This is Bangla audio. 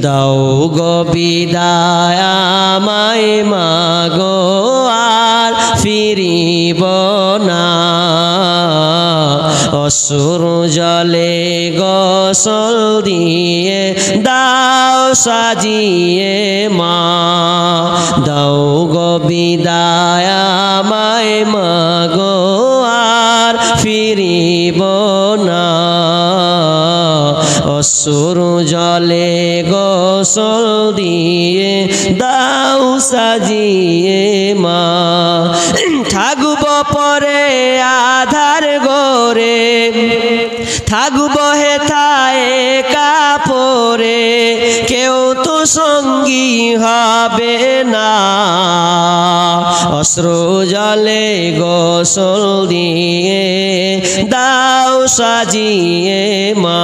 দাও গো বিদায় আমায় মাগো আর ফিরিব না অশ্রু জলে গোসল দিয়ে দাও সাজিয়ে মা দাও গো বিদায় আমায় মাগো আর ফিরিব না অশ্রু জলে গোসল দিয়ে দাও সাজিয়ে মা থাকব পরে আধার গোরে থাকব হেথায় কাপড়ে কেউ তো সঙ্গী হবে না অশ্রু জলে গোসল দিয়ে দাও সাজিয়ে মা